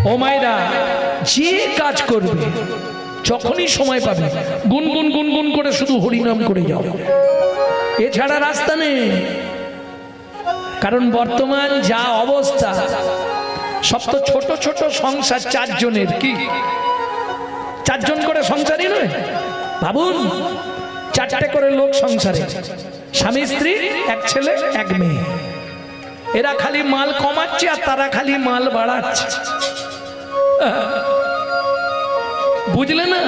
ও মায়েরা, যে কাজ করবে যখনই সময় পাবে গুনগুন গুনগুন করে শুধু হরিনাম করে যাও, এছাড়া রাস্তা নেই। কারণ বর্তমান যা অবস্থা, সব তো ছোট ছোট সংসার, চারজনের, কি চারজন করে সংসারই নয়, ভাবুন চারটে করে লোক সংসারে, স্বামী স্ত্রী, এক ছেলে এক মেয়ে। এরা খালি মাল কমাচ্ছে আর তারা খালি মাল বাড়াচ্ছে, বুঝলে না?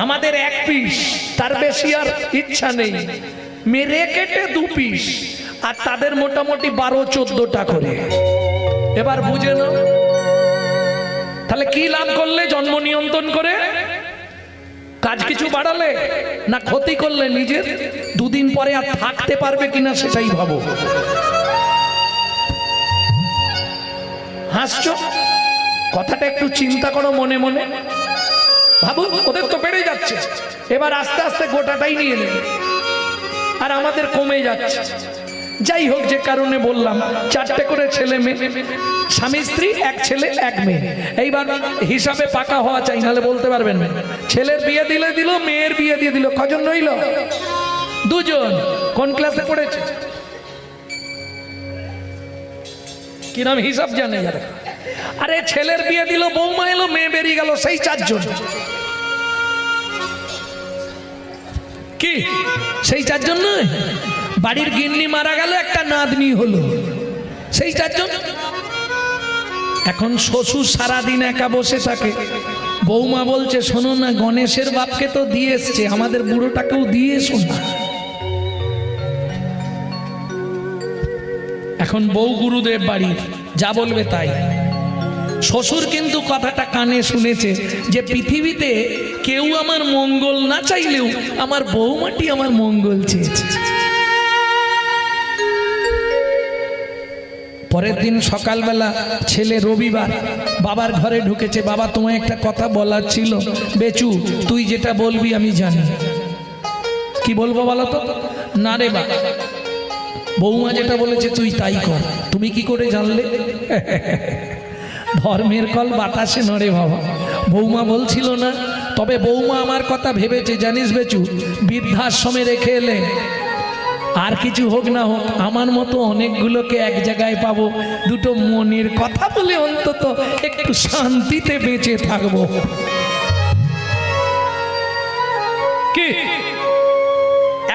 আমাদের এক পিস, তার বেশি আর ইচ্ছা নেই, মেরে কেটে 2 পিস, আর তাদের মোটামুটি 12-14টা করে। এবার বুঝে না তাহলে কি লাভ করলে জন্ম নিয়ন্ত্রণ করে? কাজ কিছু বাড়ালে না ক্ষতি করলে? নিজের 2 দিন পরে আর থাকতে পারবে কিনা সেটাই ভাবো। হাসছো, কথাটা একটু চিন্তা করো মনে মনে, ভাবো ওদের তো বেড়ে যাচ্ছে, এবার আস্তে আস্তে গোটাটাই নিয়ে নেবে, আর আমাদের কমে যাচ্ছে। যাই হোক, যে কারণে বললাম, 4টে করে ছেলে মেয়ে, স্বামী স্ত্রী, এক ছেলে এক মেয়ে। এইবার হিসাবে পাকা হওয়া চাই, নাহলে বলতে পারবেন না। ছেলের বিয়ে দিলে দিল, মেয়ের বিয়ে দিয়ে দিল, কজন রইল? 2 জন। কোন ক্লাসে পড়েছে? কি নাম? হিসাব জানে যারা। আরে ছেলের বিয়ে দিল, বৌমা এলো, মেয়ে বেরিয়ে গেল, সেই 4 জন। কি সেই 4 জন নয়? বাড়ির গিন্নি মারা গেল, একটা নাতনি হলো, সেই 4 জন। এখন শ্বশুর সারাদিন একা বসে থাকে, বৌমা বলছে শোনো না, গণেশের বাপকে তো দিয়ে এসছে, আমাদের বুড়োটাকেও দিয়ে এসো না। এখন বউ গুরুদেব বাড়ির, যা বলবে তাই। শ্বশুর কিন্তু কথাটা কানে শুনেছে যে পৃথিবীতে কেউ আমার মঙ্গল না চাইলেও আমার বৌমাটি আমার মঙ্গল চেয়েছে। পরের দিন সকালবেলা ছেলে, রবিবার, বাবার ঘরে ঢুকেছে। বাবা, তোমায় একটা কথা বলার ছিল। বেচু, তুই যেটা বলবি আমি জানি। কি বলবো বলো তো? না রে বা, বৌমা যেটা বলেছে তুই তাই কর। তুমি কি করে জানলে? ধর্মের কল বাতাসে নড়ে বাবা, বৌমা বলছিল না। তবে বৌমা আমার কথা ভেবেছে, জানিস বেচু, বৃদ্ধাশ্রমে রেখে এলে আর কিছু হোক না হোক আমার মতো অনেকগুলোকে এক জায়গায় পাবো, দুটো মনের কথা বলে অন্তত একটু শান্তিতে বেঁচে থাকবো। কি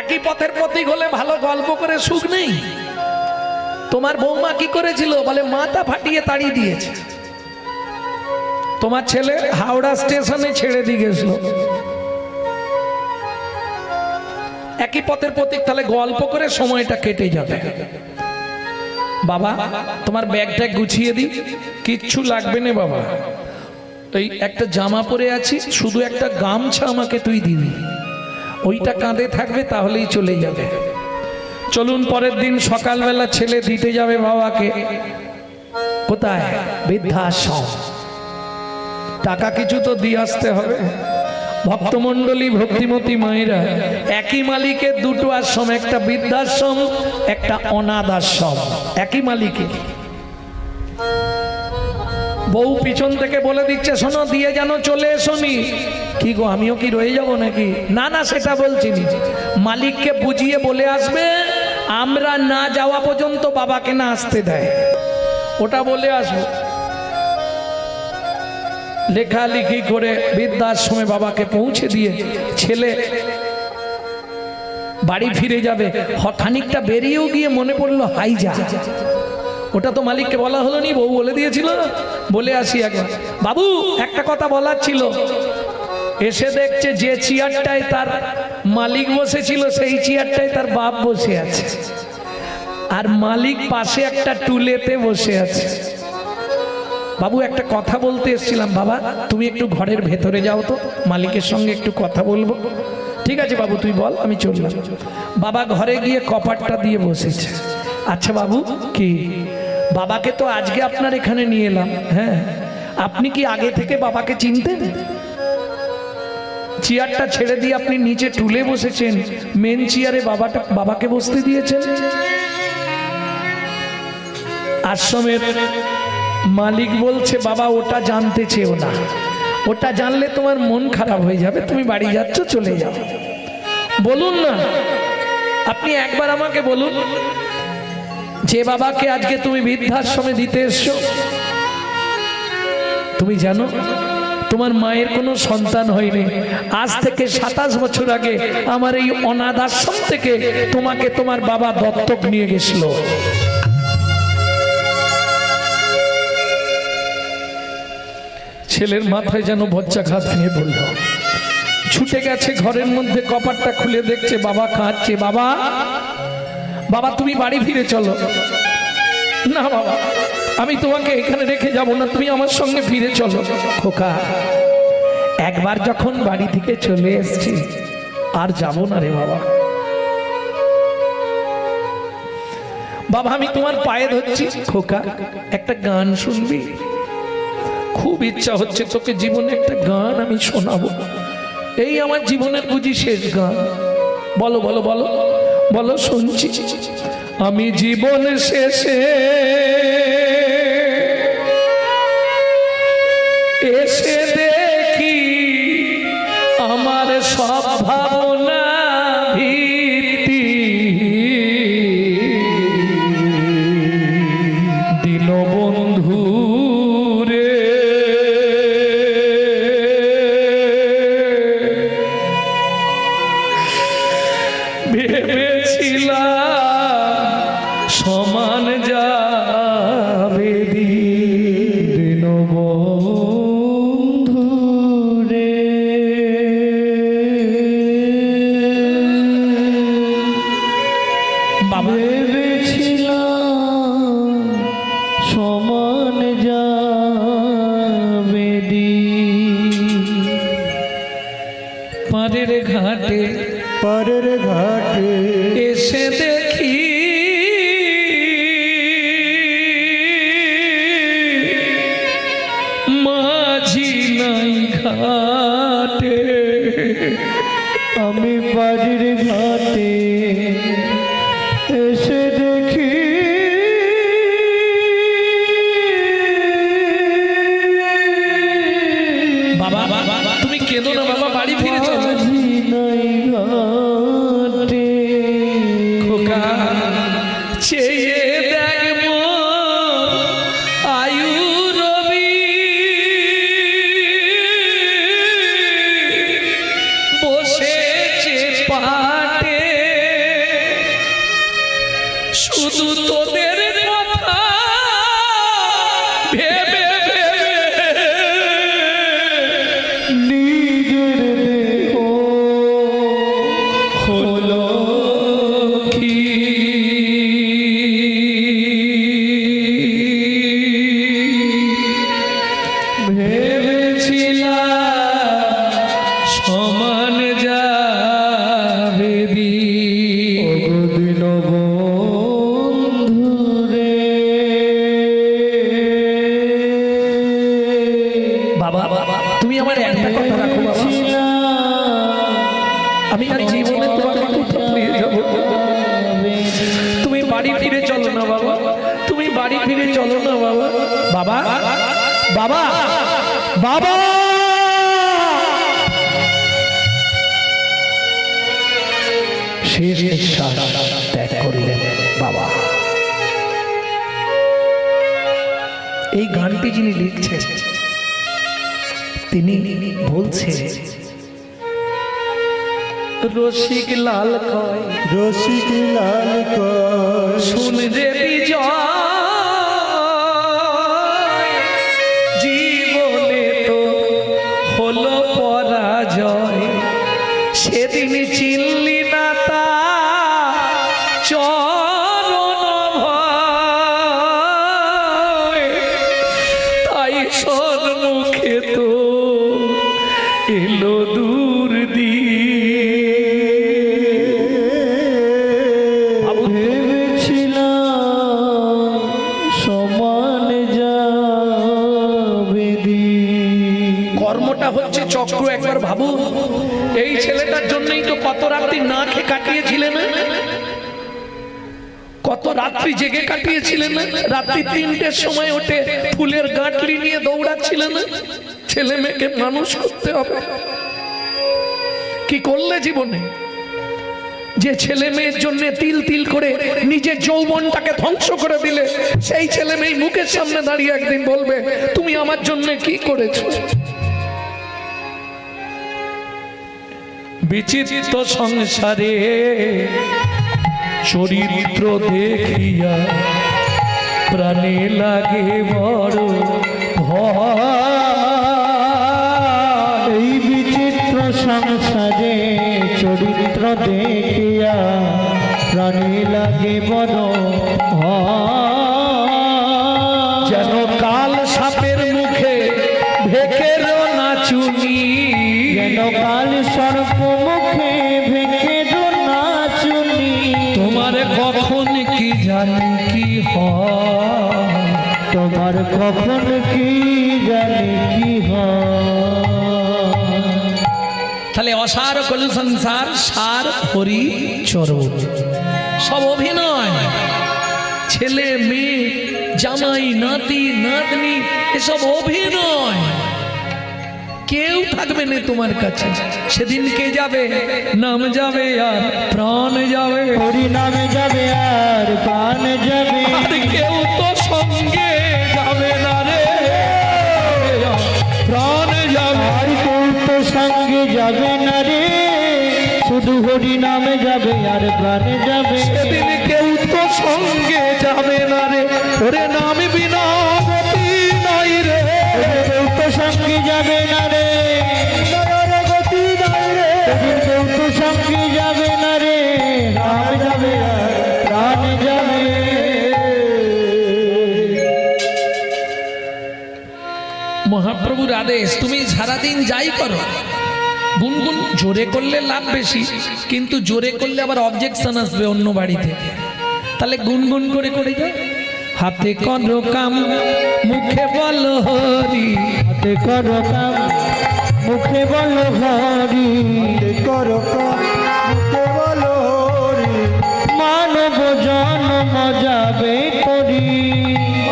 একই পথের পথিক হলে ভালো গল্প করে সুখ নেই? তোমার বৌমা কি করেছিল বলে? মাথা ফাটিয়ে তাড়িয়ে দিয়েছে। তোমার ছেলে হাওড়া স্টেশনে ছেড়ে দিয়ে গেছিল। একই পথের পথিক, তাহলে গল্প করে সময়টা কেটে যাবে। বাবা, তোমার ব্যাগটা গুছিয়ে দিই। কিচ্ছু লাগবে না বাবা, এই একটা জামা পরে আছি, শুধু একটা গামছা আমাকে তুই দিবি, ওইটা কাঁধে থাকবে, তাহলেই চলে যাবে। চলুন, পরের দিন সকালবেলা ছেলে দিতে যাবে বাবাকে। কোথায়? বৃদ্ধাশ্রম। টাকা কিছু তো দিয়ে আসতে হবে। ভক্তমণ্ডলী, ভক্তিমতী মায়েরা, একই মালিকের 2টো আশ্রম, একটা বৃদ্ধাশ্রম, একটা অনাথ আশ্রম, একই মালিকের। বউ পিছন থেকে বলে দিচ্ছে, শোনো দিয়ে যেন চলে এসোনি। কি গো, আমিও কি রয়ে যাব নাকি? না না, সেটা বলছি না, মালিককে বুঝিয়ে বলে আসবে আমরা না যাওয়া পর্যন্ত বাবাকে না আসতে দেয়, ওটা বলে আসবো। লেখালেখি করে বৃদ্ধাশ্রমে বাবাকে পৌঁছে দিয়ে ছেলে বাড়ি ফিরে যাবে। খানিকটা বেরিয়েও গিয়ে মনে পড়লো, হাই যা, ওটা তো মালিককে বলা হলো নি, বউ বলে দিয়েছিল, বলে আসি একবার। বাবু, একটা কথা বলার ছিল। এসে দেখছে যে চেয়ারটায় তার মালিক বসেছিল সেই চেয়ারটায় তার বাপ বসে আছে, আর মালিক পাশে একটা টুলেতে বসে আছে। বাবু, একটা কথা বলতে এসেছিলাম। বাবা, তুমি একটু ঘরের ভেতরে যাও তো, মালিকের সঙ্গে একটু কথা বলবো। ঠিক আছে বাবু, তুই বল, আমি চললাম। বাবা ঘরে গিয়ে কপাটটা দিয়ে বসেছে। আচ্ছা বাবু, কি বাবাকে তো আজকে আপনার এখানে নিয়ে এলাম, হ্যাঁ, আপনি কি আগে থেকে বাবাকে চিনতেন? চেয়ারটা ছেড়ে দিয়ে আপনি নিচে টুলে বসেছেন, মেন চেয়ারে বাবাকে বসতে দিয়েছেন। আশ্রমের মালিক বলছে বাবা ওটা জানতে চেও না, ওটা জানলে তোমার মন খারাপ হয়ে যাবে, তুমি বাড়ি যাচ্ছ চলে যাও। বলুন না, আপনি একবার আমাকে বলুন, যে বাবাকে আজকে তুমি বৃদ্ধাশ্রমে দিতে এসছো, তুমি জানো তোমার মায়ের কোনো সন্তান হয়নি। আজ থেকে 27 বছর আগে আমার এই অনাথ আশ্রম থেকে তোমাকে তোমার বাবা দত্তক নিয়ে গেছিল। ছেলের মাথায় যেন বজ্রাঘাত নিয়ে পড়ল, ছুটে গেছে ঘরের মধ্যে, কপাটটা খুলে দেখছে বাবা কাঁদছে। বাবা, বাবা তুমি বাড়ি ফিরে চলো। না বাবা, আমি তোমাকে এখানে রেখে যাব না, তুমি আমার সঙ্গে ফিরে চলো। খোকা, একবার যখন বাড়ি থেকে চলে এসেছি আর যাব না রে বাবা। বাবা আমি তোমার পায়ে ধরছি। খোকা, একটা গান শুনবি? খুব ইচ্ছা হচ্ছে তোকে জীবনে একটা গান আমি শোনাবো। এই আমার জীবনের বুঝি শেষ গান। বলো বলো বলো বলো, শুনছি। আমি জীবন শেষে এসে দেখি আমার সব ভাবনা ভিত্তি, দীনবন্ধু রে ভেবেছিলাম সমান যাবে দীনবন্ধু রে। বাবা ভেবেছিলাম সমান যাবে পারের ঘাটে, পারের ঘাটে এসে দেখি মাঝি নাই ঘাটে। আমি বাড়ির ঘাটে এসে দেখি বাবা বাবা তুমি কেঁদো না বাবা, বাড়ি ফিরে চলো। মাঝি নাই ঘাটে। খোকা চেয়ে দেখবো আয়ু রবি বসেছে পাটে, শুধু তোদের কথা ভেবে ভেবে নিজের দেহ হলো কি ভেবেছিলাম সমান যাবে দীনবন্ধু রে। বাবা তুমি আমার একটা কথা রাখো বাবা, আমি আর জীবনে তোমাকে কোথাও নিয়ে যাব। তুমি বাড়ি ফিরে চলো না বাবা, তুমি বাড়ি ফিরে চলো না বাবা। বাবা বাবা বাবা, শেষ নিঃশ্বাস ত্যাগ করলেন বাবা। এই গানটি যিনি লিখছেন তিনি বলছেন, রসিক লাল কয় রসিক লাল কয় শুন রে বিজয়, জীবনে তো হলো পরাজয়, সেদিন চিনলি না তা চরণ ভয়, তাই সন্মুখে তো এলো দূর দিয়ে। ভেবেছিলাম সমান যাবে কর্মটা হচ্ছে চক্র। একবার ভাবুন, এই ছেলেটার জন্যই তো কত রাত্রি না খেয়ে কাটিয়েছিলেন। কত রাত্রি জেগে কাটিয়েছিলেন না? রাত্রি 3টের সময় ওঠে ফুলের গাঁটলি নিয়ে দৌড়াচ্ছিলেন না? ছেলে মেয়েকে মানুষ করতে হবে। কি করলে জীবনে? যে ছেলে মেয়ের জন্য তিল তিল করে নিজের যৌবনটাকে ধ্বংস করে দিলে, সেই ছেলে মেয়ে মুখের সামনে দাঁড়িয়ে একদিন বলবে তুমি আমার জন্য কি করেছো। বিচিত্র সংসারে চরিত্র দেখিয়া প্রাণে লাগে বড় ভয়। এই বিচিত্র সংসারে চরিত্র দেখিয়া প্রাণী লাগে বড় ভয়। যেন কাল সাপের মুখে ভেকের নাচুনি, যেন কাল সর্প মুখে ভেকের নাচুনি। তোমার কখন কি জানি কি হয়, তোমার কখন কি জানি কি হয়। তাহলে অসার কলু সংসার সার হরি চরণ সব অভিনয়। ছেলে মেয়ে জামাই নাতি নাতনি এসব অভিনয়। কেউ থাকবে না তোমার কাছে। সেদিন কে যাবে? নাম যাবে আর প্রাণ যাবে। হরি নামে যাবে আর প্রাণ যাবে। আর কেউ তো সঙ্গে যাবে না রে, প্রাণ যাবে। আর কেউ তো সঙ্গে যাবে না রে, শুধু হরি নামে যাবে আর প্রাণ যাবে। সেদিন কেউ তো সঙ্গে যাবে না রে, ওরে নাম বিনা গতি নাই রে। কেউ তো সঙ্গে যাবে না রে, গতি নাই রে। কেউ তো সঙ্গে যাবে না রে, নাম যাবে আর প্রাণ যাবে। মহাপ্রভুর আদেশ, তুমি সারাদিন যাই করো গুনগুন জোরে করলে লাভ বেশি, কিন্তু জোরে করলে আবার অবজেকশন আসবে অন্য বাড়ি থেকে। তাহলে গুনগুন করে করে যাও। হাতে করো কাম মুখে বলো হরি, হাতে করো কাম মুখে বলো হরি। হাতে করো কাম মুখে বলো হরি। মানব জন্ম যাবে তোরি,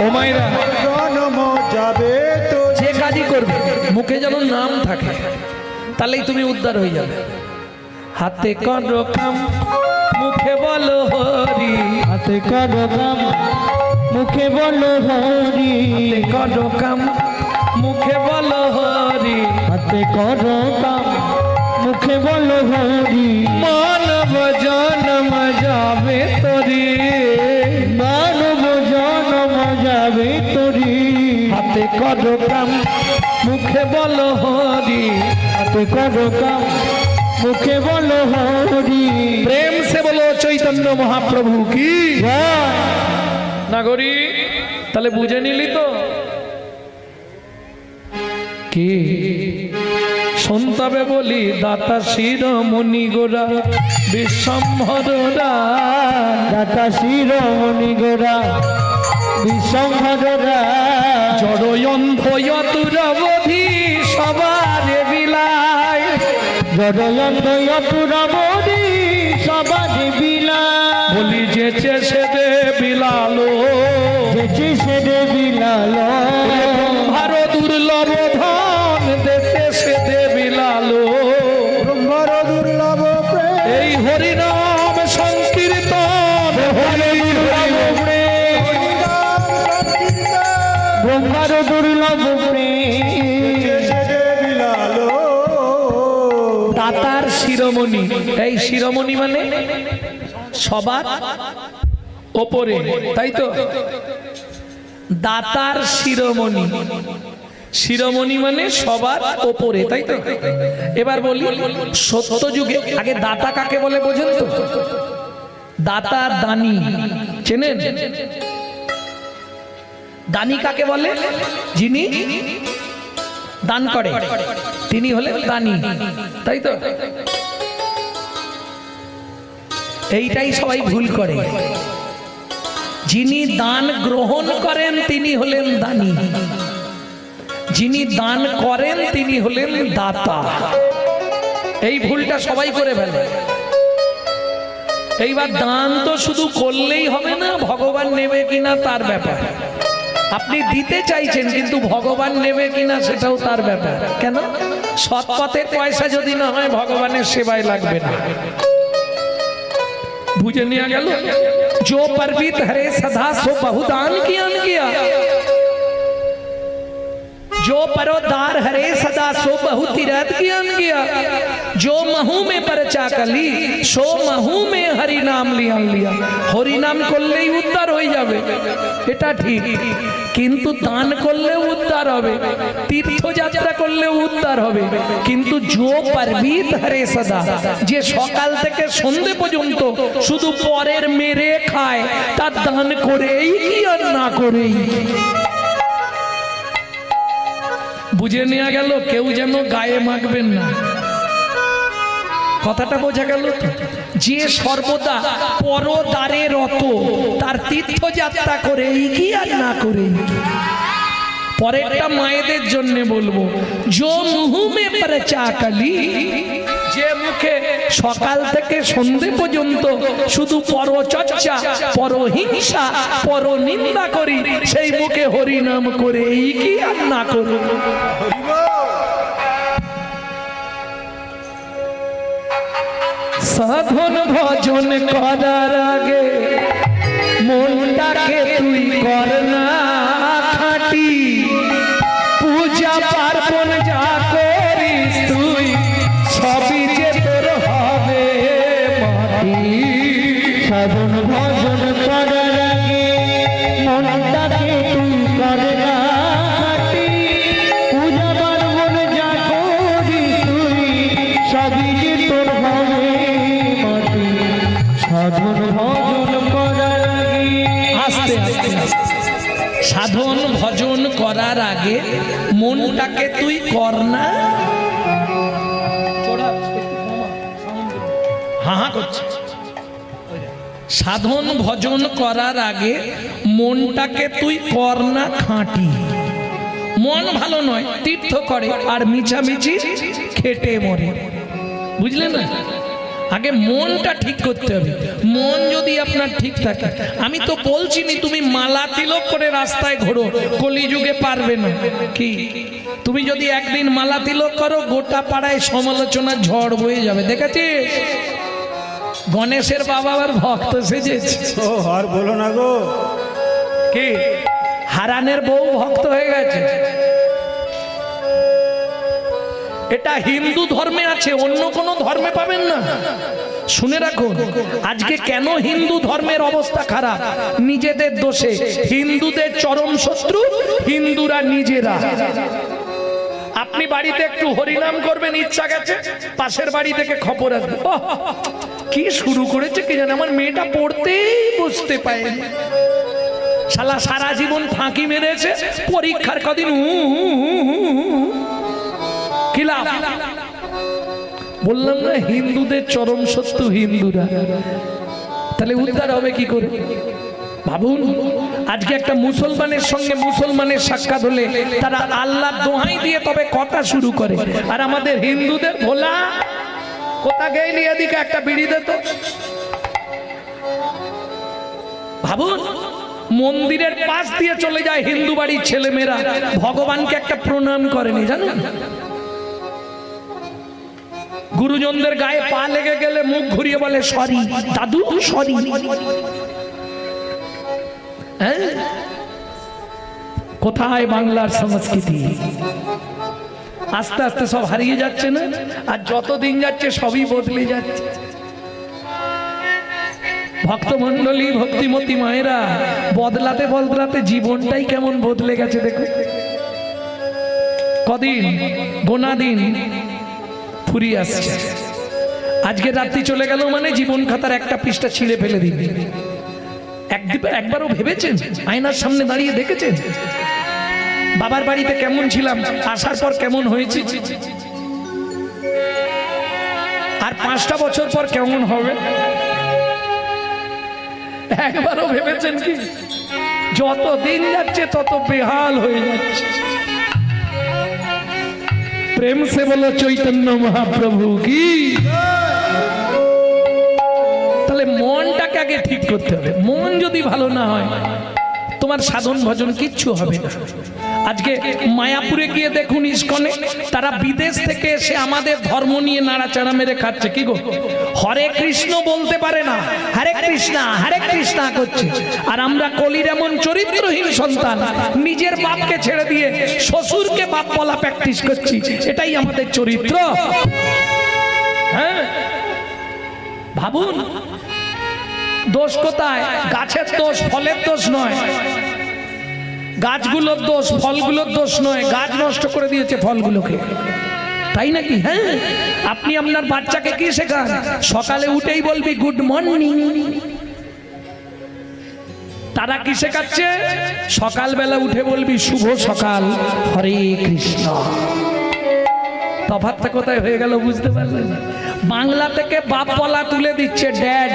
ও মাইরা জন্ম যাবে তো। যে কাজই করবে মুখে যেন নাম থাকে, তাহলেই তুমি উদ্ধার হয়ে যাবে। হাতে করো কাম মুখে বলো হরি, হাতে করো কাম মুখে বলো হরি। হাতে করো কাম মুখে বলো হরি। হাতে করো কাম মুখে বলো হরি। মানব জন্ম যাবে তোরি, মানব জন্ম যাবে তোরি। হাতে করো কাম মুখে বলো হরি। হাতে করো কাম মুখে বলো হরি। প্রেম সে বলো চৈতন্য মহাপ্রভু কি জয়। নাগরী। তাহলে বুঝে নিলি তো কি শুনতে বলি দাতা শিরোমণি গোরা বিশ্বম্ভরা, দাতা শিরোমণি গোরা বিশ্বম্ভরা। জড়য়ন্ধ যতুরবধি সবার বিলায়, জড়য়ন্দ যতুরবধি সবার বিলায়। বলি যেচে সে দে বিলালো, যেচে সে দে বিলালো। ব্রহ্মার দুর্লভ ধন দেশে সে দে বিলালো। ব্রহ্মার দুর্লভ প্রেম, এই হরিনাম সংকীর্তন, হরি হরি ব্রহ্মার দুর্লভ প্রেম। দাতার শিরোমণি। এই শিরোমণি মানে সবার ওপরে, তাই তো? দাতার শিরোমণি, শিরোমণি মানে সবার ওপরে, তাই তো? এবার বলি সত্য যুগে আগে দাতা কাকে বলে বোঝেন তো? দাতা দানি চেনেন? দানি কাকে বলে? যিনি দান করে তিনি হলেন দানি, তাই তো? এইটাই সবাই ভুল করে। যিনি দান গ্রহণ করেন তিনি হলেন দানি, যিনি দান করেন তিনি হলেন দাতা। এই ভুলটা সবাই করে ফেলে। এইবার দান তো শুধু করলেই হবে না, ভগবান নেবে কিনা তার ব্যাপার। আপনি দিতে চাইছেন কিন্তু ভগবান নেবে কিনা সেটাও তার ব্যাপার। কেন? সৎ পথে পয়সা যদি না হয় ভগবানের সেবায় লাগবে না। বুঝে নেওয়া গেল? जो परवित हरे सदा सो बहुदान किया, जो परोदार हरे सदा सो बहु तीरथ किया, जो महू में परचा कली सो महू में हरि नाम लिया। हरि नाम করলেই উদ্ধার হয়ে যাবে, এটা ঠিক, কিন্তু দান করলে উদ্ধার হবে, তীর্থযাত্রা করলে উদ্ধার হবে। কিন্তু जो परवित हरे सदा, যে সকাল থেকে সন্ধে পর্যন্ত শুধু পরের মেরে খায়, তার দান করেই কি আর না করেই। বুঝে নেওয়া গেল? কেউ যেন গায়ে মাখবেন না, কথাটা বোঝা গেল? যে সর্বদা পরদারে রত, তার তীর্থযাত্রা করেই কি আর না করেই। পরেরটা মায়েদের জন্য বলবো, जो मुँह में परचा कली, যে মুখে সকাল থেকে সন্ধে পর্যন্ত শুধু পরচর্চা, পরহিংসা, পরনিন্দা করি, সেই মুখে হরি নাম করেই কি আর না করি। সাধন ভজন করার আগে মনটাকে তুই কর না খাঁটি, পূজা পার্বণ যা করিস তুই সবই যে তোর হবে মাটি। সাধন ভজন করার আগে মনটাকে তুই কর না খাঁটি, পূজা পার্বণ যা করিস তুই সবই যে তোর হবে মাটি। সাধন ভজন করার আগে, আস্তে আস্তে আস্তে, সাধন ভজন করার আগে মনটাকে তুই কর না। হা করছে। সাধন ভজন করার আগে মনটাকে তুই কর না খাঁটি। মন ভালো নয়, তীর্থ করে আর মিছামিছি খেটে মরে, বুঝলেন না? আগে মনটা ঠিক করতে হবে। মন যদি আপনার ঠিক থাকে, আমি তো বলছি নি তুমি মালা তিলক করে রাস্তায় ঘোরো, কলিযুগে পারবে না। কি তুমি যদি একদিন মালা তিলক করো, গোটা পাড়ায় সমালোচনার ঝড় বয়ে যাবে। দেখেছিস গণেশের বাবা আবার ভক্ত সেজেছে। ও আর বলো না গো, কি হারানের বউ ভক্ত হয়ে গেছে। এটা হিন্দু ধর্মে আছে, অন্য কোনো ধর্মে পাবেন না। শুনে রাখুন, আজকে কেন হিন্দু ধর্মের অবস্থা খারাপ? নিজেদের দোষে। হিন্দুদের চরম শত্রু হিন্দুরা নিজেরা। আপনি বাড়িতে একটু হরিনাম করবেন, ইচ্ছা গেছে, পাশের বাড়ি থেকে খবর আসবে, ওহ, কি শুরু করেছে কি জানে, আমার মেয়েটা পড়তেই বুঝতে পারেনি, শালা সারা জীবন ফাঁকি মেরেছে, পরীক্ষার কদিন কি লাভ? বললাম না হিন্দুদের চরম শত্রু হিন্দুরা। তাহলে উদ্ধার হবে কি করে ভাবুন। আজকে একটা মুসলমানের সঙ্গে মুসলমানের সাক্ষাৎ হলে তারা আল্লাহ দোহাই দিয়ে তবে কথা শুরু করে, আর আমাদের হিন্দুদের ভোলা কোথা গেলি এদিকে একটা বিড়ি দে তো। ভাবুন, মন্দিরের পাশ দিয়ে চলে যায় হিন্দু বাড়ির ছেলেমেয়েরা, ভগবানকে একটা প্রণাম করেনি জানেন? গুরুজনদের গায়ে পা লেগে গেলে মুখ ঘুরিয়ে বলে সরি দাদু, সরি। কোথায় বাংলার সংস্কৃতি? আস্তে আস্তে সব হারিয়ে যাচ্ছে না? আর যত দিন যাচ্ছে সবই বদলে যাচ্ছে। ভক্তমণ্ডলী, ভক্তিমতী মায়েরা, বদলাতে বদলাতে জীবনটাই কেমন বদলে গেছে দেখো। কদিন গোনা দিন ফুরিয়ে আসছে। আজকে রাত্রি চলে গেল মানে জীবন খাতার একটা পৃষ্ঠা ছিঁড়ে ফেলে দিন। একবারও ভেবেছেন? আয়নার সামনে দাঁড়িয়ে দেখেছেন বাবার বাড়িতে কেমন ছিলাম, আসার পর কেমন হয়েছি, আর 5টা বছর পর কেমন হবে? একবারও ভেবেছেন কি? যত দিন যাচ্ছে তত বেহাল হয়ে যাচ্ছে। প্রেম সে বলো চৈতন্য মহাপ্রভু কি। তাহলে মন আগে ঠিক করতে হবে। মন যদি ভালো না হয় তোমার সাধন ভজন কিচ্ছু হবে না। আজকে মায়াপুরে গিয়ে দেখুন ইস্কনে, তারা বিদেশ থেকে এসে আমাদের ধর্ম নিয়ে নাড়াচাড়া মেরে খাচ্ছে। কি গো, হরে কৃষ্ণ বলতে পারে না, হরে কৃষ্ণা করছে। আর আমরা কলির এমন চরিত্রহীন সন্তান, নিজের বাপকে ছেড়ে দিয়ে শ্বশুরকে বাপ বলা প্র্যাকটিস করছি। এটাই আমাদের চরিত্র। হ্যাঁ, ভাবুন দোষ কোথায়? গাছের দোষ, ফলের দোষ নয়। গাছগুলোর দোষ, ফলগুলোর দোষ নয়। গাছ নষ্ট করে দিয়েছে ফলগুলোকে, তাই নাকি? হ্যাঁ, আপনি আপনার বাচ্চাকে কি শেখান? সকালে উঠেই বলবি গুড মর্নিং। তারা কি শেখাচ্ছে? সকালবেলা উঠে বলবি শুভ সকাল, হরে কৃষ্ণ। তফাৎটা কোথায় হয়ে গেল বুঝতে পারলেন না? বাংলা থেকে বাপ বলা তুলে দিচ্ছে ড্যাড,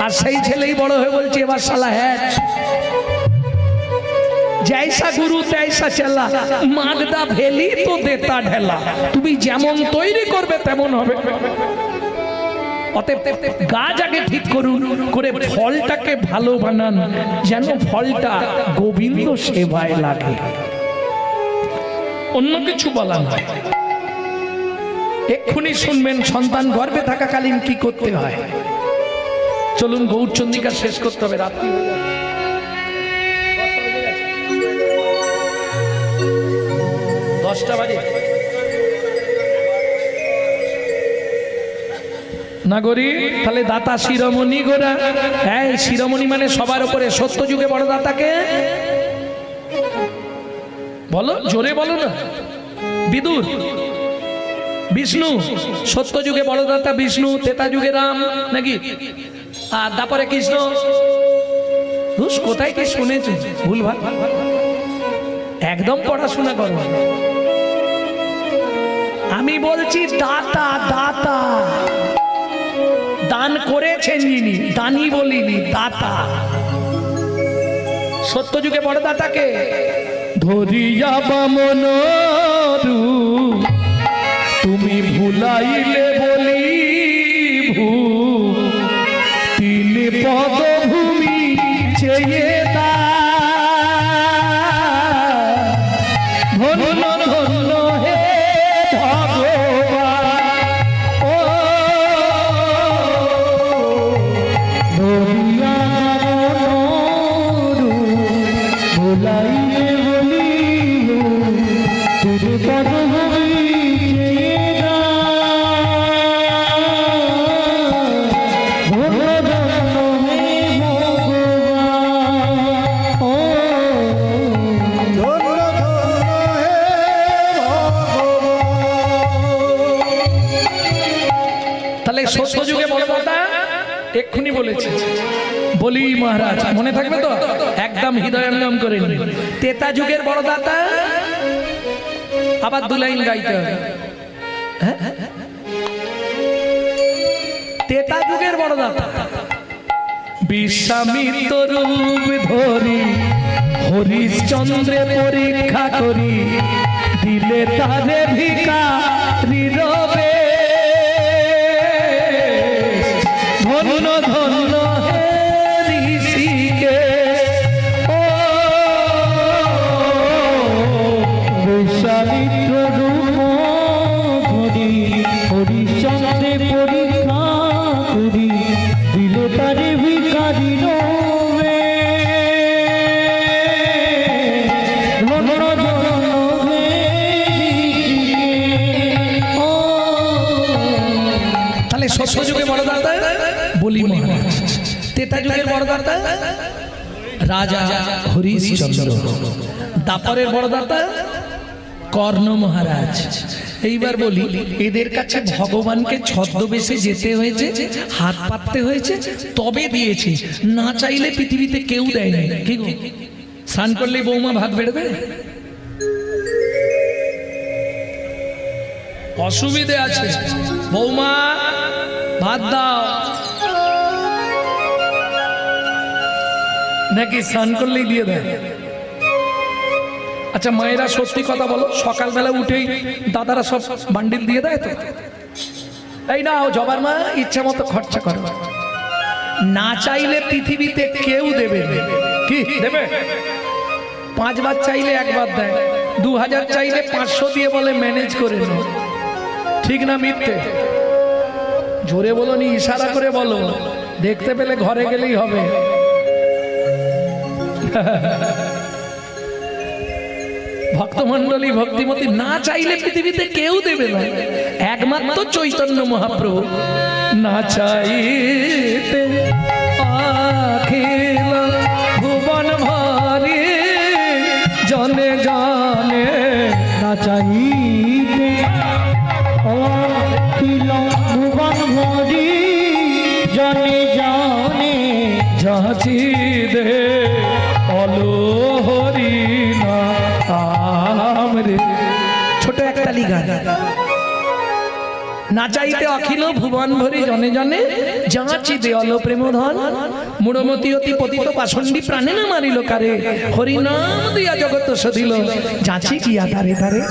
আর সেই ছেলেই বড় হয়ে বলছে এবার শালা হ্যাড। জৈসা গুরু তৈসা চেলা, মাগদা ভেলি তো দেতা ঢেলা। তুমি যেমন তৈরি করবে তেমন হবে। অতএব গাছ আগে ঠিক করুন, করে ফলটাকে ভালো বানান, যেন ফলটা গোবিন্দ সেবায় লাগে, অন্য কিছু বলা নয়। এক্ষুনি শুনবেন সন্তান গর্ভে থাকাকালীন কি করতে হয়। চলুন গৌরচন্দ্রিকা শেষ করতে হবে, রাত্রি হয়ে যাচ্ছে। 10টা বাজে না গরি, তাহলে দাতা শিরোমণি গোরা। হ্যাঁ, শিরোমণি মানে সবার উপরে। সত্য যুগে বড় দাতাকে বলো, জোরে বলো না। বিদুর, বিষ্ণু। সত্য যুগে বড় দাতা বিষ্ণু, ত্রেতা যুগে রাম নাকি, আর তারপরে কৃষ্ণ। কোথায় কি শুনেছি ভুল ভাল? একদম পড়াশোনা করো। আমি বলছি দাতা, দাতা দান করেছেন যিনি, দানি বলিনি, দাতা। সত্য যুগে বড় দাতাকে ধরিয়া বামন তুমি ভুলাইলে বলি ভূ, তিন পদভূমি চেয়ে দা। ধন্য ধন্য হে ভগবান, ও ধরিয়া বামন ভুলাইলে বলি তিন পদভূমি সত্য যুগে বড় দাতা এক্ষুনি বলেছে বলি মহারাজ, মনে থাকবে তো? একদম হৃদয়ঙ্গম করে নিন। ত্রেতা যুগের বড় দাতা আবার 2 লাইন গাইতে হবে। ত্রেতা যুগের বড় দাতা বিশ্বামিত্র রূপ ধরি হরিশ্চন্দ্রে পরীক্ষা করি, দিলে তারে ভিখারি রবে। ধন্য ধন্য হে ঋষিকে, ও বিশ্বামিত্র রূপ ধরি হরিশ্চন্দ্রে পরীক্ষা করি, দিলে তারে ভিখারি রবে। ধন্য ধন্য হে ঋষিকে, ও। তাহলে সত্য যুগে বড় দাতা বলি মহারাজ, ত্রেতা যুগের বড় দাতা রাজা হরিশ্চন্দ্র, দাপরের বড় দাতা কর্ণ মহারাজ। এইবার বলি, এদের কাছে ভগবানকে ছদ্মবেশে যেতে হয়েছে, হাত পাততে হয়েছে, তবে দিয়েছে। না চাইলে পৃথিবীতে কেউ দেয় না। কি গো, স্নান করলে বৌমা ভাত বেড়ে দেয়? অসুবিধে আছে, বৌমা ভাত দাও নাকি স্নান করলেই দিয়ে দেয়? আচ্ছা মায়েরা সত্যি কথা বলো, সকালবেলা উঠেই দাদারা সব বান্ডিল দিয়ে দেয় তো? এই নাও জবার মা, ইচ্ছা মতো খরচা করো। না চাইলে পৃথিবীতে কেউ দেবে না। কি দেবে? 5 বার চাইলে 1 বার দেয়, 2000 চাইলে 500 দিয়ে বলে ম্যানেজ করে নাও। ঠিক না মিথ্যে? জোরে বলো নি, ইশারা করে বলো, দেখতে পেলে ঘরে গেলেই হবে। ভক্তমণ্ডলী ভক্তিমতী, না চাইলে পৃথিবীতে কেউ দেবে না, একমাত্র চৈতন্য মহাপ্রভু। না চাইতে অখিল ভুবন ভরে জনে জনে, না চাইতে অখিল ভুবন ভরি জনে জনে, যাচি দে অলো হরি নাম রে। ছোট একটা লিগা, না চাইতে অখিল ভুবন ভরি জনে জনে, যাচি দে অলো প্রেম ধন, মূঢ়মতি অতি পতিত পাষণ্ডী প্রাণে না মারিল কারে, হরি নাম দিয়া জগৎ সদিল, যাচি কিয়া তারে তারে।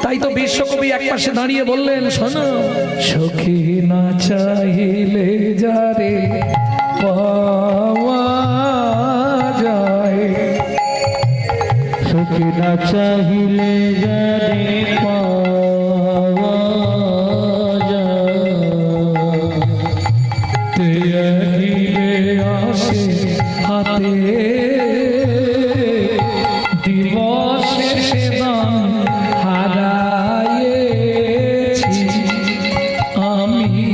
তাই তো বিশ্বকবি একপাশে দাঁড়িয়ে বললেন, শোনো সখী না চাইলে যারে পাওয়া যায়, সখী না চাহিলে যারে পাওয়া যায়, তে আহিলে আসে হাতে দিবসে সেদান হারায়েছি, আমি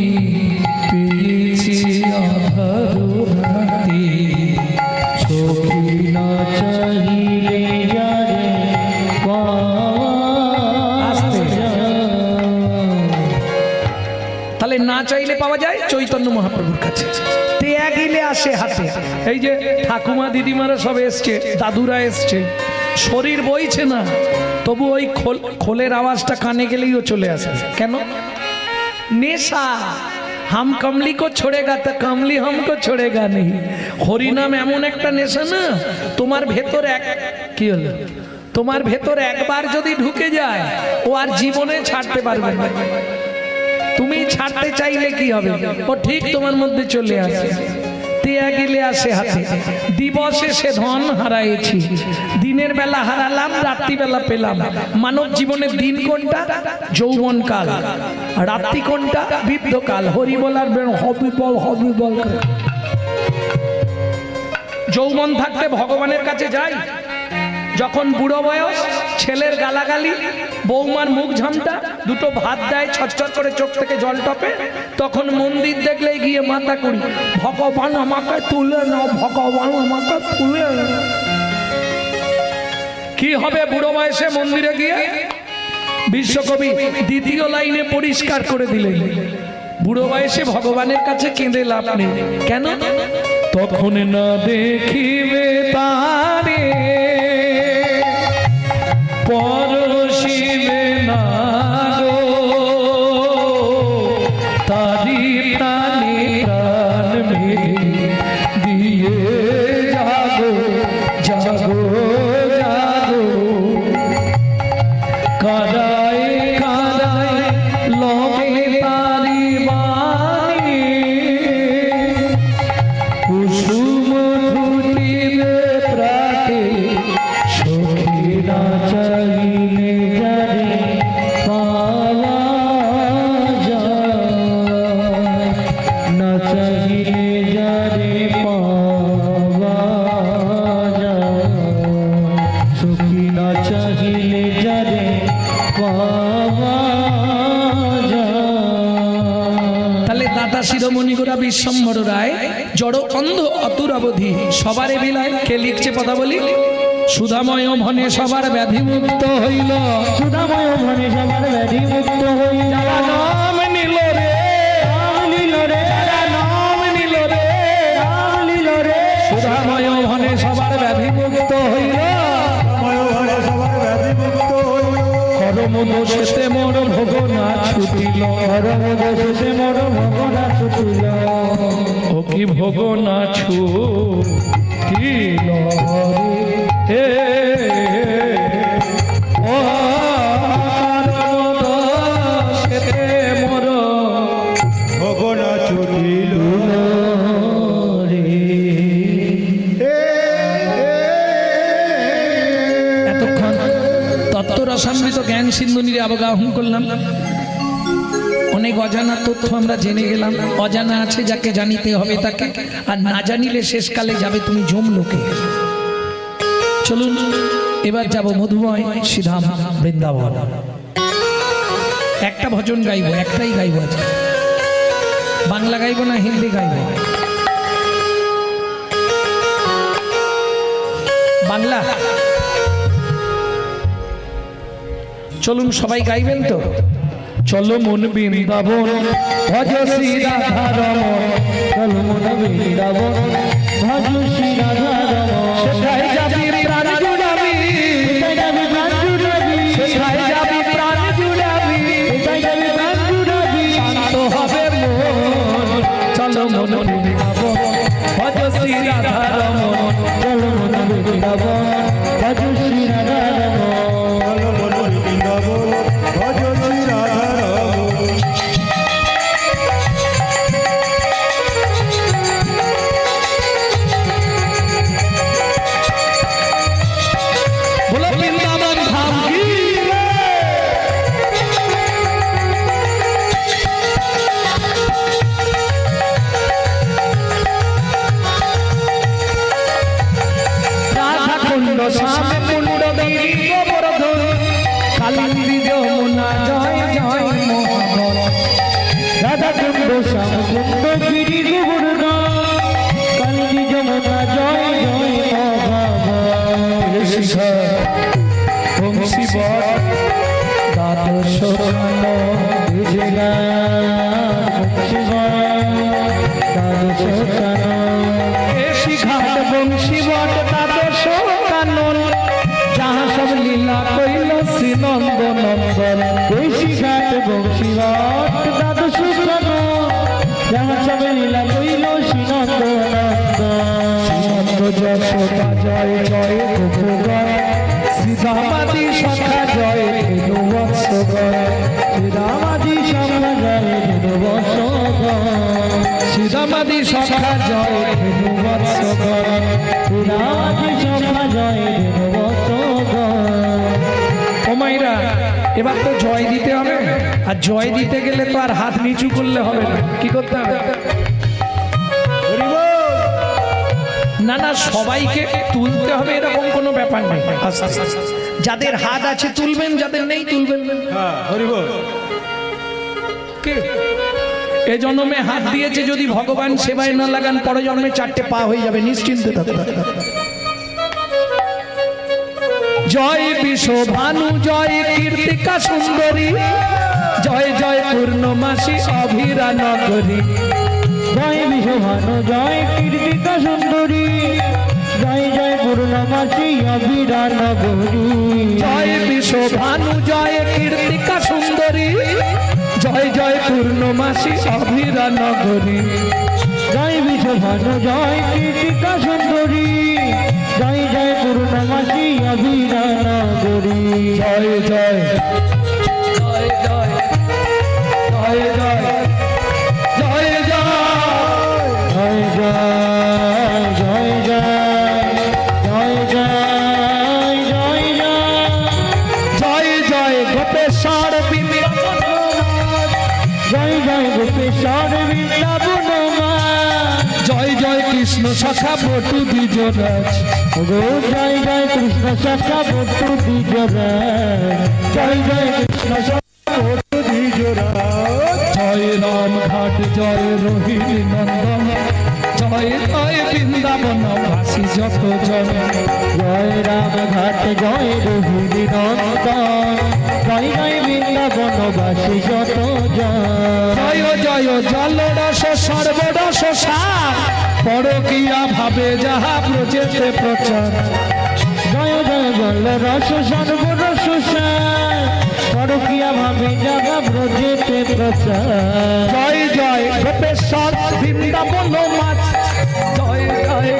পেয়েছি আধার রাতে, সখী না চাহিলে যারে পাওয়া যায়। তাহলে না চাইলে পাওয়া যায় চৈতন্য মহাপ্রভুর কাছে, ত্যাগিলে আসে হাতে। এই যে ঠাকুমা দিদিমারা সব এসছে, দাদুরা এসছে, শরীর বইছে না, তবু ওই খোলের আওয়াজটা কানে গেলেই ও চলে আসবে। কেন? নেশা। হাম কমলি কো ছোড়েগা তা কমলি হামকো ছোড়েগা নেই। হরিনাম এমন একটা নেশা না, তোমার ভেতর কি হলো, তোমার ভেতর একবার যদি ঢুকে যায় ও আর জীবনে ছাড়তে পারবে না। তুমি ছাড়তে চাইলে কি হবে, ও ঠিক তোমার মধ্যে চলে আসে। ত্যাগিলে আসে হাতে দিবসে সে ধন হারাইছি, দিনের বেলা হারালাম, রাত্রিবেলা পেলাম। মানব জীবনের দিন কোনটা? যৌবন কাল। রাত্রি কোনটা? বৃদ্ধকাল। হরি বলার হবি বল, হবি বল। যৌবন থাকতে ভগবানের কাছে যাই, যখন বুড়ো বয়স, ছেলের গালাগালি, বৌমার মুখ ঝামটা, দুটো ভাত দেয়, ছটছট করে চোখ থেকে জল টপে, তখন মন্দির দেখলেই গিয়ে মাথা করি, ভগবান আমাকে তুলে নাও, ভগবান আমাকে তুলে নাও। কি হবে বুড়ো বয়সে মন্দিরে গিয়ে? বিশ্বকবি দ্বিতীয় লাইনে পরিষ্কার করে দিলেন, বুড়ো বয়সে ভগবানের কাছে কেঁদে লাভ নেই। কেন? তখন না দেখিবে তারে, পরশিবে না গো, তারি প্রাণে প্রাণ মেরে দিয়ে জাগো জাগো জাগো, কাদায় কাদায় লবে তারি বাণী, কুসুম ধুলিবে প্রাতে, সখী না চাইলে যারে পাওয়া যায়, না চাইলে যারে পাওয়া যায়, সখী না চাইলে যারে পাওয়া যায়। তাহলে দাতা শিরোমণি গোরা বিশ্বম্বর রায়, জড় অন্ধ অতুর অবধি, সবারে বিলায়। কে লিখছে কথা বলি? সুধাময় ভনে সবার ব্যাধি মুক্ত হইল, সুধাময় ভনে সবার ব্যাধি মুক্ত হইল, নাম নিল রে, নাম নিল রে, নাম নিল রে, নাম নিল রে, সুধাময় ভনে সবার ব্যাধি মুক্ত হইল, করম দোষেতে মোর ভোগ না ছুটিল, করম দোষে মোর ভোগ না ছুটিল, ও কি ভোগ না ছুটিল হে, ও করম দোষেতে মোর ভোগ না ছুটিল, তত্ত্ব রসামৃত জ্ঞান সিন্ধু নিয়ে অবগাহন করলাম। অনেক অজানা তথ্য আমরা জেনে গেলাম। অজানা আছে যাকে জানিতে হবে তাকে, আর না জানিলে শেষকালে যাবে তুমি যমলোকে। চলুন এবার যাব মধুময় শ্রীধাম বৃন্দাবন। একটা ভজন গাইব, একটাই গাইব আজকে। বাংলা গাইব না হিন্দি গাইব? বাংলা। চলুন সবাই গাইবেন তো। চলো মন বৃন্দাবন ভজ শ্রী রাধা রমন, চলো মন বৃন্দাবন ভজ শ্রী রাধা রমন। সেথায় যাবি প্রাণ জুড়াবি, কোথায় যাবি প্রাণ জুড়াবি, সেথায় যাবি প্রাণ জুড়াবি, কোথায় যাবি প্রাণ জুড়াবি, শান্ত হবে মন। চলো মন বৃন্দাবন ভজ শ্রী রাধা রমন, চলো মন বৃন্দাবন ভজ শ্রী রাধা রমন। बोलो वृंदावन धाम की। राधा कुंड श्याम कुंड गिरी गोवर्धन, कालिंदी यमुना जय जय मोहन। রাধা কুণ্ড শ্যাম কুণ্ড গিরি গোবর্ধন, কালিন্দী যমুনা জয় জয় মহাভব। শিবর দ্বাদশ ঘাট বংশীবট দ্বাদশ কানন, যাহা সব লীলা কইল শ্রী নন্দ নন্দন। ঘাট বংশীঘাট দ্বাদশ কানন, যাহা সব লীলা কইল শ্রীনন্দ নন্দন। যশোদা জয় জয় গোপগণ, শ্রীরামাদি সখা জয় ধেনু বৎস গয়। শ্রীরামাদি সখা জয় ধেনু বৎস গয়, শ্রীরামাদি সখা জয় ধেনু বৎস গয়। শ্রীরামাদি সখা জয় ধেনু বৎস গয়। ও মাইরা, এবার তো জয় দিতে হবে, আর জয় দিতে গেলে তো আর হাত নিচু করলে হবে না। কি করতে হবে? না না, সবাইকে তুলতে হবে এরকম কোনো ব্যাপার নেই। আস্তে আস্তে। যাদের হাত আছে তুলবেন, যাদের নেই তুলবেন না। কে এ জন্মে হাত দিয়েছে, যদি ভগবান সেবায় না লাগান পরে জন্মে চারটে পা হয়ে যাবে, নিশ্চিন্তে থাকতে। জয় বিশ্বভানু জয় কীর্তিকা সুন্দরী, জয় জয় পূর্ণমাসী অভিরা নগরী। জয় বিশ্বভানু জয় কীর্তিকা সুন্দরী, জয় জয় পূর্ণমাসী অবিরা নগরী। জয় বিশ্বভানু জয় কীর্তিকা সুন্দরী, জয় জয় পূর্ণমাসী অভিরা নগরী। জয় বিশ্বভানু জয় কীর্তিকা সুন্দরী, জয় জয় পূর্ণমাসী অবিরা নগরী। জয় জয় জয় জয় জয় জয় জয় জয় জয় জয় জয় জয় জয় জয় জয় জয় জয় গোপেশ্বর বৃন্দাবন, জয় জয় গোপেশ্বর বৃন্দাবন মা। জয় জয় কৃষ্ণ সখা বটু দ্বিজরাজ। গো জয় জয় কৃষ্ণ সখা বটু দ্বিজরাজ, জয় জয় কৃষ্ণ সখা বটু দ্বিজরাজ। জয় রাম ঘাট জয় রোহিণী নন্দন, জয় জয় বৃন্দাবন বাসী যত জন। জয় রাম ঘাট জয় রোহিণী নন্দন, জয় জয় বৃন্দাবনবাসী যত জন। জয় জয় জলরস সর্বরস সার, পরকীয়া ভাবে যাহা প্রচেতে প্রচার। জয় জয় বল রস সর্বরস সার, পরকীয়া ভাবে যাহা ব্রজেতে প্রচার। জয় জয় গোপেশ্বর বৃন্দাবন মাছ, জয় জয়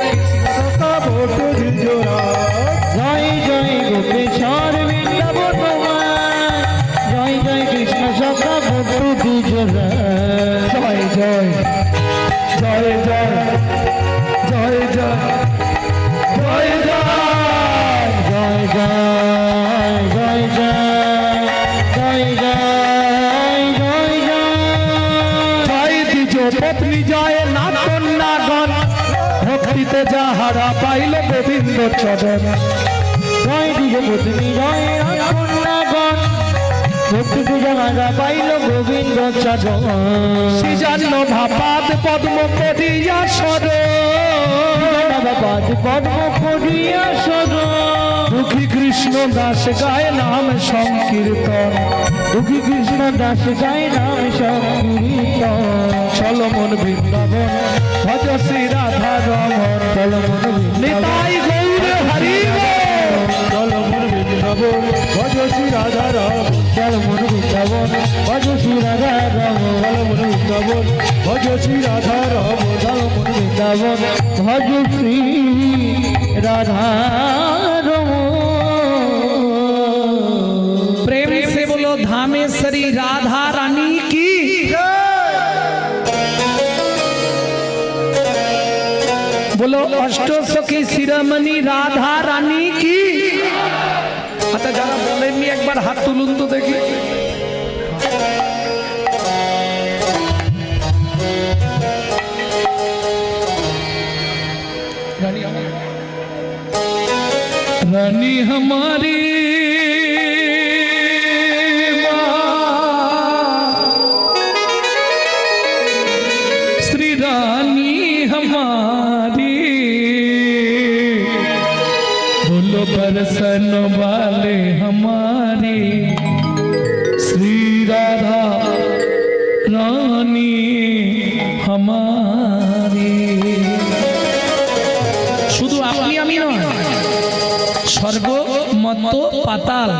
বটু দ্বিজরাজ। জয় জয় গোপেশ্বর বৃন্দাবন মা, জয় জয় কৃষ্ণ সখা বটু দ্বিজরাজ। জয় জয় জয় জয় জয় জয় জয় জয় জয় জয় জয় জয় নিজয় না কন্যাগণ ভক্তিতে যাহারা পাইল গোবিন্দ চরণ জয় দিগ পত্নী জয় কন্যাগণ ভক্তিতে যাহারা পাইল গোবিন্দ চরণ শ্রীজান্ন ভাপাদ পদ্ম করিয়া সর পাদ পদ্ম করিয়া সর দুঃখী কৃষ্ণ দাস গায় নাম সংকীর্তন দুঃখী কৃষ্ণ দাস গায় নাম সংকীর্তন চল মন বৃন্দাবন ভজ শ্রী রাধা রমন চল মন নিতাই গৌর হরি চল মন বৃন্দাবন ভজ শ্রী রাধা রাম চল মন বৃন্দাবন ভজ শ্রী রাধা রাম চল মন বৃন্দাবন ভজ শ্রী রাধা রাম চল মন বৃন্দাবন ভজ শ্রী রাধা রাম प्रेम से बोलो धामेश्वरी राधा रानी की बोलो अष्टसखी शिरोमणि राधा रानी की अच्छा যারা বলেননি একবার হাত তুলুন তো দেখি रानी हमारी श्री रानी हमारी बोलो बरसन वाले हमारी श्री राधा रानी हमारी শুধু আপনি আমি নয় स्वर्ग मत पाताल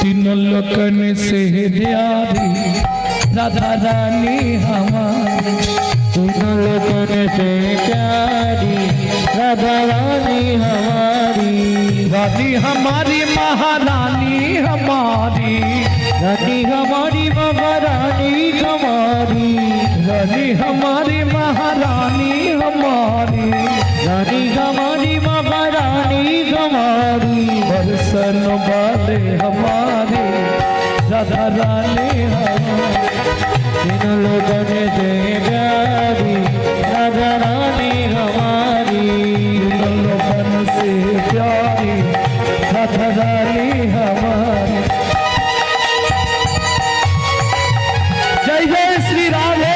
तीनों लोकन से प्यारी राधा रानी हमारी तीनों लोकन से प्यारी राधा रानी हमारी रानी हमारी महारानी हमारी रानी हमारी महारानी हमारी रानी हमारी महारानी हमारी रानी हमारी महारानी हमारी बरसन वाले हमारे राधा रानी हमारी तीनों लोगों से प्यारी राधा रानी हमारी तीनों लोगन से प्यारी राधा रानी हमारी जय जय श्री राधे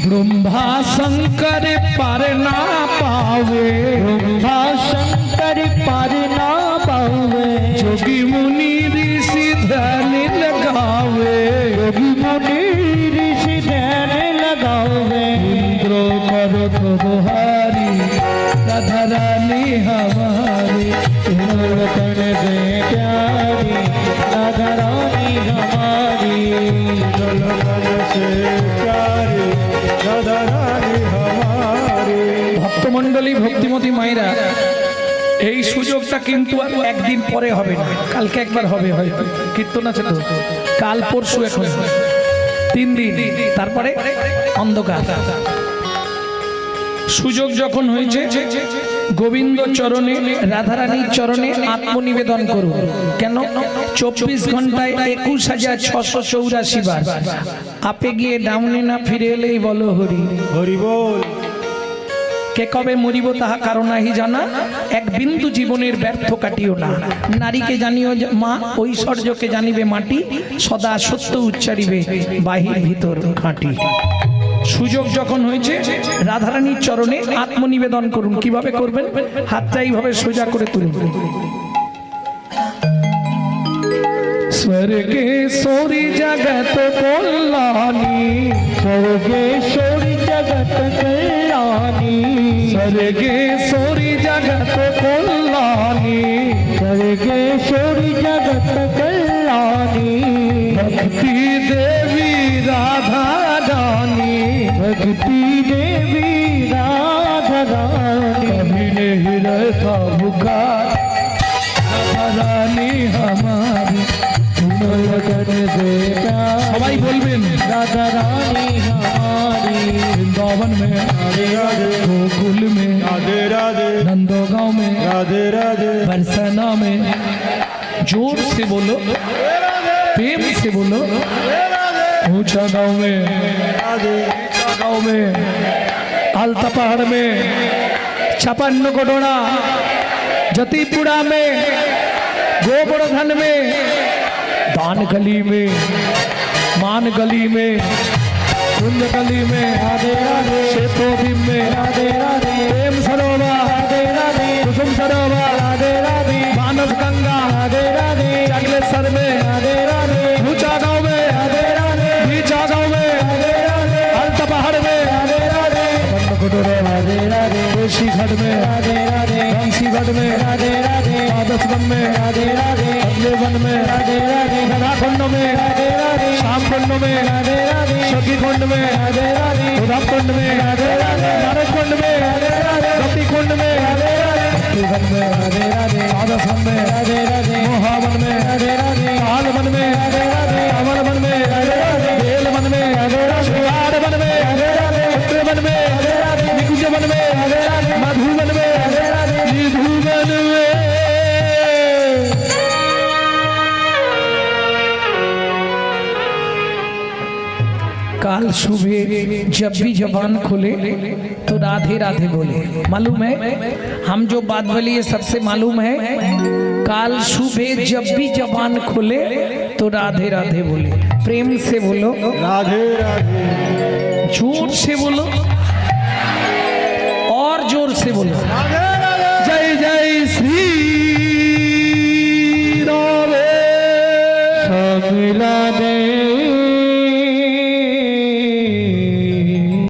ब्रह्मा शंकर पर ना पावे ब्रह्मा शंकर पर ना पावे जोगी मुनि ऋषि ध्यान लगावे योगी मुनि ऋषि ध्यान लगावे इंद्रो करो तुम्हारी राधा रानी हमारी तीनों लोकन से प्यारी राधा रानी हमारी तीनों लोकन से प्यारी राधा रानी हमारी ভক্তমণ্ডলী ভক্তিমতী মায়েরা এই সুযোগটা কিন্তু আর একদিন পরে হবে না কালকে একবার হবে হয়তো কীর্তন আছে তো কাল পরশু এখন 3 দিন তারপরে অন্ধকার সুযোগ যখন হয়েছে গোবিন্দ চরণে রাধারানীর চরণে আত্মনিবেদন করুন কেন 24 ঘন্টায় 21,684 বার আপে গিয়ে ডাউনে না ফিরে এলেই বলো হরি হরি বল কে কবে মরিব তাহা কারণ নাহি জানা এক বিন্দু জীবনের ব্যর্থ কাটিও না নারীকে জানিও মা ঐশ্বর্যকে জানিবে মাটি সদা সত্য উচ্চারিবে বাহির ভিতর খাঁটি সুযোগ যখন হয়েছে রাধারানীর চরণে আত্মনিবেদন করুন কিভাবে করবেন হাতটা এইভাবে সোজা করে তুলুন स्वर्गेश्वरी जगत कल्याणी स्वर्गेश्वरी जगत कल्याणी स्वर्गेश्वरी जगत कल्याणी स्वर्गेश्वरी जगत कल्याणी भक्ति देवी राधा रानी भक्ति देवी राधा रानी कभी नहीं रहता भूखा राधा रानी हमारी लोचन से प्यार সবাই বলবেন राधा रानी हमारी वृंदावन में, राधे राधे गोकुल में, राधे राधे नंदोगांव में, राधे राधे बरसाना में। जोर से बोलो, प्रेम से बोलो। ऊंचा गांव में, राधे गांव में, आलता पहाड़ में, छपन्न कोटोड़ा, जतीपुरा में, गोवर्धन में, दान गली में, मान गली में, कुंज गली में, राधे राधे क्षेत्रोद्यम में, राधे राधे प्रेम सरोवर, राधे राधे कुसुम सरोवर, राधे राधे मानस गंगा, राधे राधे जगलेश्वर में, राधे राधे ऊंचा गांव में, राधे राधे नीचा गांव में, राधे राधे आलता पहाड़ में, राधे राधे राधे राधे ऋषि घाट में, राधे राधे बंसीगढ़ में, राधे राधे द्वादशवन में, राधे राधे वन में, राधे राधे गंगाकुंड में, राधे राधे श्याम कुंड में, राधे राधे सखी कुंड में, राधे राधे उधम कुंड में, राधे राधे नारद कुंड में, राधे राधे गपी कुंड में, राधे राधे भक्तिवन में, राधे राधे द्वादशवन में, राधे राधे मोहावन में, राधे राधे कालवन में, राधे राधे कमल वन में, राधे राधे बेलवन में, राधे राधे श्रृंगार वन में, राधे राधे चित्रवन में, राधे राधे निकुंज वन में, राधे राधे मधुवन में, राधे राधे निधुवन में। काल सुबह जब भी जबान खोले तो राधे राधे बोले। मालूम है हम जो बात बोली ये सबसे मालूम है। काल सुबह जब भी जबान खोले तो राधे राधे बोले। प्रेम से बोलो, राधे राधे जोर से बोलो और जोर से बोलो। जय जय श्री राधे। सब मिला दे